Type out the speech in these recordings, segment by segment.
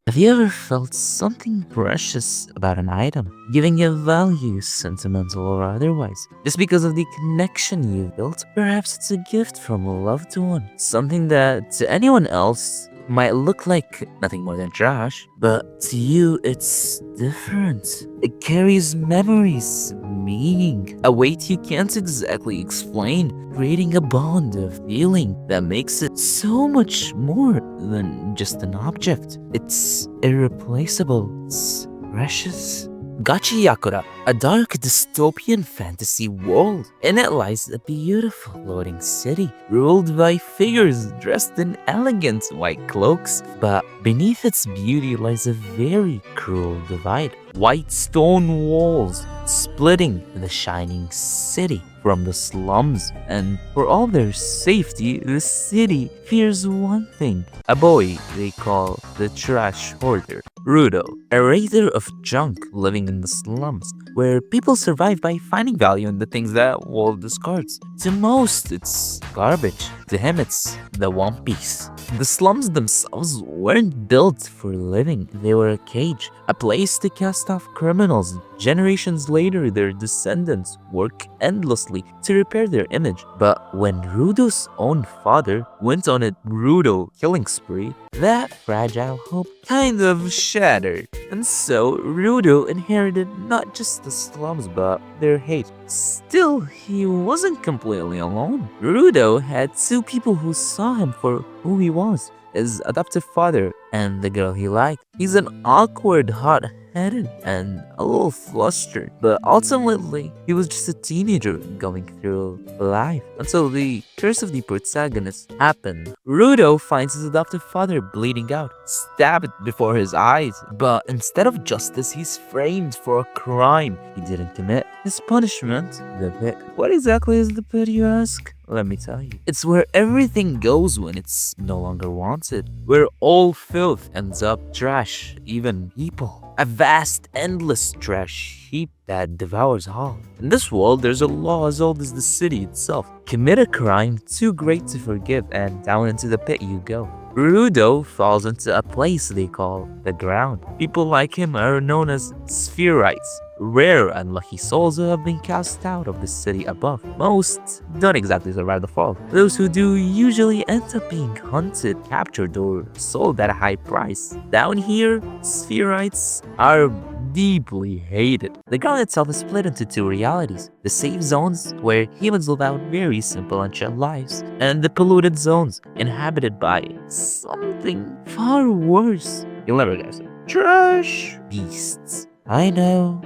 Have you ever felt something precious about an item, giving it value, sentimental or otherwise, just because of the connection you built? Perhaps it's a gift from a loved one, something that to anyone else might look like nothing more than trash, but to you it's different. It carries memories, meaning, a weight you can't exactly explain, creating a bond of feeling that makes it so much more than just an object. It's irreplaceable, it's precious. Gachiakuta, a dark dystopian fantasy world. In it lies a beautiful floating city, ruled by figures dressed in elegant white cloaks. But beneath its beauty lies a very cruel divide. White stone walls splitting the shining city from the slums, and for all their safety, the city fears one thing: a boy they call the trash hoarder, Rudo, a raider of junk living in the slums, where people survive by finding value in the things that world discards. To most, it's garbage. To him, it's the one piece. The slums themselves weren't built for living. They were a cage, a place to cast off criminals. Generations later, their descendants work endlessly to repair their image. But when Rudo's own father went on a Rudo killing spree, that fragile hope kind of shattered. And so, Rudo inherited not just the slums, but their hate. Still, he wasn't completely alone. Rudo had two people who saw him for who he was: his adoptive father and the girl he liked. He's an awkward, hot-headed, and a little flustered, but ultimately, he was just a teenager going through life until the curse of the protagonist happened. Rudo finds his adoptive father bleeding out, stabbed before his eyes, but instead of justice, he's framed for a crime he didn't commit. His punishment? The pit. What exactly is the pit, you ask? Let me tell you. It's where everything goes when it's no longer wanted. Where all filth ends up trash, even people. A vast, endless trash heap that devours all. In this world, there's a law as old as the city itself. Commit a crime too great to forgive, and down into the pit you go. Rudo falls into a place they call the ground. People like him are known as spherites, rare unlucky souls who have been cast out of the city above. Most don't exactly survive the fall. Those who do usually end up being hunted, captured, or sold at a high price. Down here, spherites are deeply hated. The ground itself is split into two realities: the safe zones, where humans live out very simple and chill lives, and the polluted zones, inhabited by something far worse. You'll never guess it. Trash beasts. I know.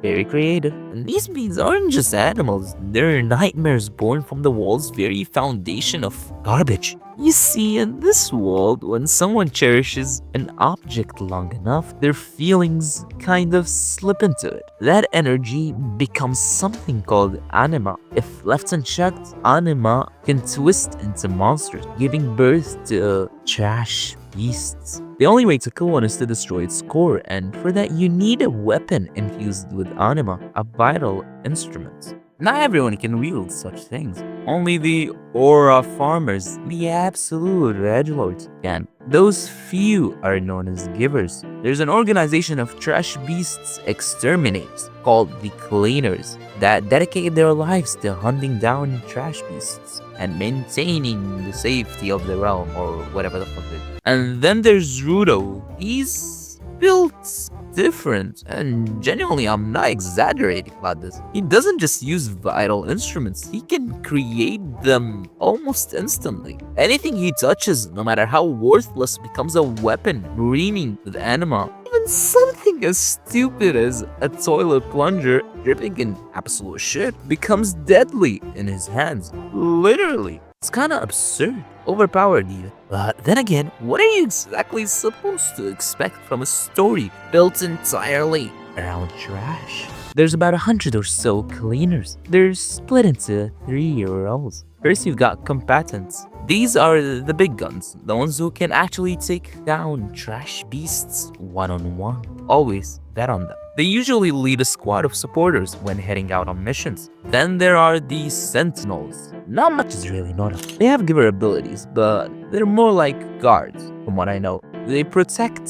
Very creative. And these beings aren't just animals, they're nightmares born from the world's very foundation of garbage. You see, in this world, when someone cherishes an object long enough, their feelings kind of slip into it. That energy becomes something called anima. If left unchecked, anima can twist into monsters, giving birth to trash beasts. The only way to kill one is to destroy its core, and for that you need a weapon infused with anima, a vital instrument. Not everyone can wield such things. Only the aura farmers, the absolute edgelords, can. Those few are known as givers. There's an organization of trash beasts exterminators called the Cleaners that dedicate their lives to hunting down trash beasts and maintaining the safety of the realm, or whatever the fuck it is. And then there's Rudo. He's built different, and genuinely, I'm not exaggerating about this. He doesn't just use vital instruments, he can create them almost instantly. Anything he touches, no matter how worthless, becomes a weapon brimming with anima. Even something as stupid as a toilet plunger dripping in absolute shit becomes deadly in his hands. Literally. It's kinda absurd, overpowered even. But then again, what are you exactly supposed to expect from a story built entirely around trash? There's about 100 or so cleaners. They're split into 3 roles. First, you've got combatants. These are the big guns, the ones who can actually take down trash beasts one-on-one. Always bet on them. They usually lead a squad of supporters when heading out on missions. Then there are the sentinels. Not much is really known of. They have giver abilities, but they're more like guards, from what I know. They protect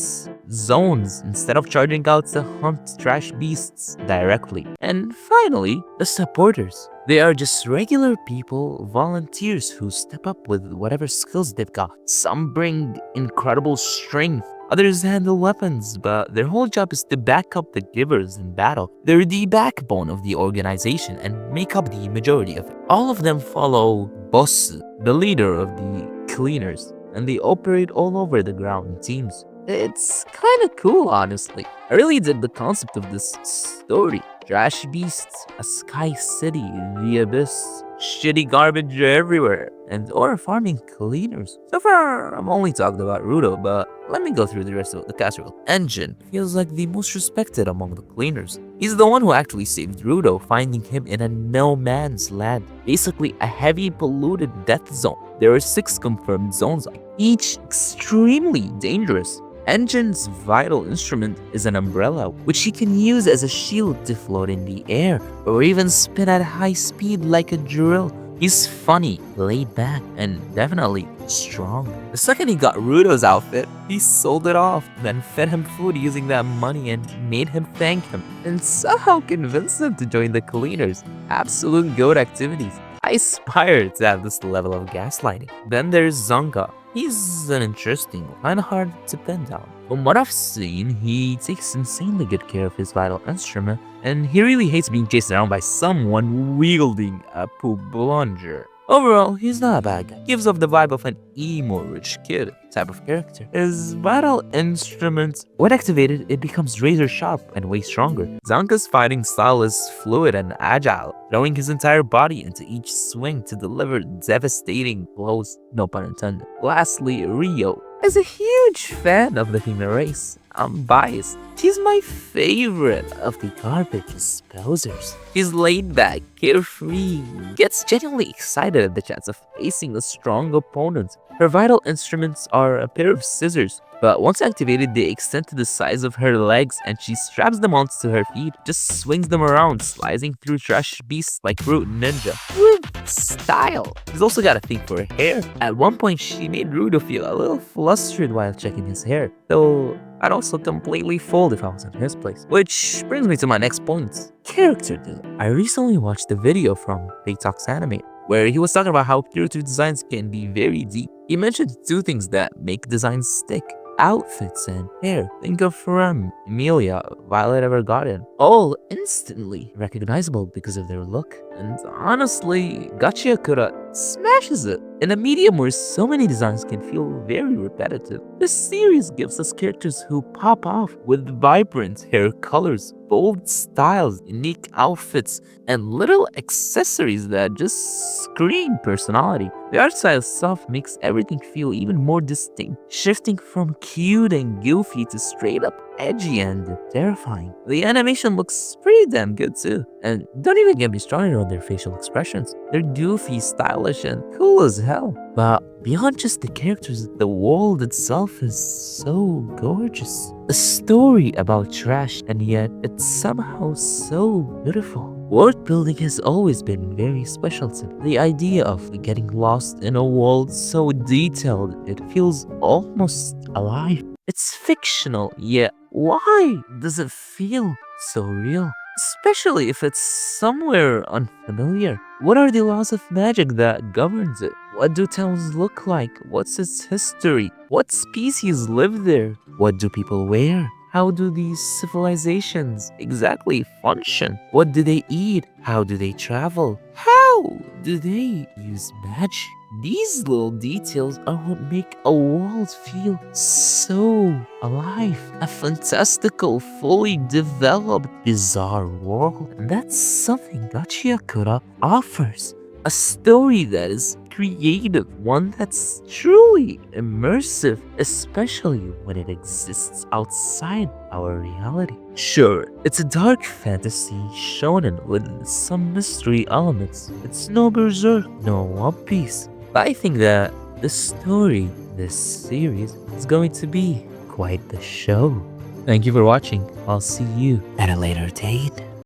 zones instead of charging out to hunt trash beasts directly. And finally, the supporters. They are just regular people, volunteers who step up with whatever skills they've got. Some bring incredible strength, others handle weapons, but their whole job is to back up the givers in battle. They're the backbone of the organization and make up the majority of it. All of them follow Boss, the leader of the cleaners, and they operate all over the ground in teams. It's kind of cool, honestly. I really dig the concept of this story. Trash beasts, a sky city, the abyss, shitty garbage everywhere, and or farming cleaners. So far, I've only talked about Rudo, but let me go through the rest of the casserole. Enjin feels like the most respected among the cleaners. He's the one who actually saved Rudo, finding him in a no man's land, basically a heavy polluted death zone. There are 6 confirmed zones, each extremely dangerous. Enjin's vital instrument is an umbrella, which he can use as a shield to float in the air, or even spin at high speed like a drill. He's funny, laid back, and definitely strong. The second he got Rudo's outfit, he sold it off, then fed him food using that money and made him thank him, and somehow convinced him to join the cleaners. Absolute goat activities. I aspire to have this level of gaslighting. Then there's Zanka. He's an interesting one, kinda hard to pin down. From what I've seen, he takes insanely good care of his vital instrument, and he really hates being chased around by someone wielding a poop plunger. Overall, he's not a bad guy. Gives off the vibe of an emo rich kid type of character. His vital instrument, when activated, it becomes razor sharp and way stronger. Zanka's fighting style is fluid and agile, throwing his entire body into each swing to deliver devastating blows, no pun intended. Lastly, Riyo is a huge fan of the human race. I'm biased. He's my favorite of the garbage disposers. He's laid back, carefree, gets genuinely excited at the chance of facing a strong opponent. Her vital instruments are a pair of scissors, but once activated, they extend to the size of her legs and she straps them onto her feet, just swings them around, slicing through trash beasts like Fruit Ninja. With style. She's also got a thing for her hair. At one point, she made Rudo feel a little flustered while checking his hair, though I'd also completely fold if I was in his place. Which brings me to my next point. Character design. I recently watched a video from Talks Anime, where he was talking about how character designs can be very deep. He mentioned 2 things that make designs stick: outfits and hair. Think of Rem, Emilia, Violet Evergarden, all instantly recognizable because of their look. And honestly, Gachiakuta smashes it. In a medium where so many designs can feel very repetitive, this series gives us characters who pop off with vibrant hair colors, bold styles, unique outfits, and little accessories that just scream personality. The art style itself makes everything feel even more distinct, shifting from cute and goofy to straight up edgy and terrifying. The animation looks pretty damn good too. And don't even get me started on their facial expressions. They're goofy, stylish, and cool as hell. But beyond just the characters, the world itself is so gorgeous. A story about trash, and yet it's somehow so beautiful. World building has always been very special to me. The idea of getting lost in a world so detailed, it feels almost alive. It's fictional, yet why does it feel so real? Especially if it's somewhere unfamiliar. What are the laws of magic that governs it? What do towns look like? What's its history? What species live there? What do people wear? How do these civilizations exactly function? What do they eat? How do they travel? How do they use magic? These little details are what make a world feel so alive. A fantastical, fully developed, bizarre world. And that's something Gachiakuta offers. A story that is creative, one that's truly immersive, especially when it exists outside our reality. Sure, it's a dark fantasy shonen with some mystery elements. It's no Berserk, no One Piece. But I think that the story, this series, is going to be quite the show. Thank you for watching. I'll see you at a later date.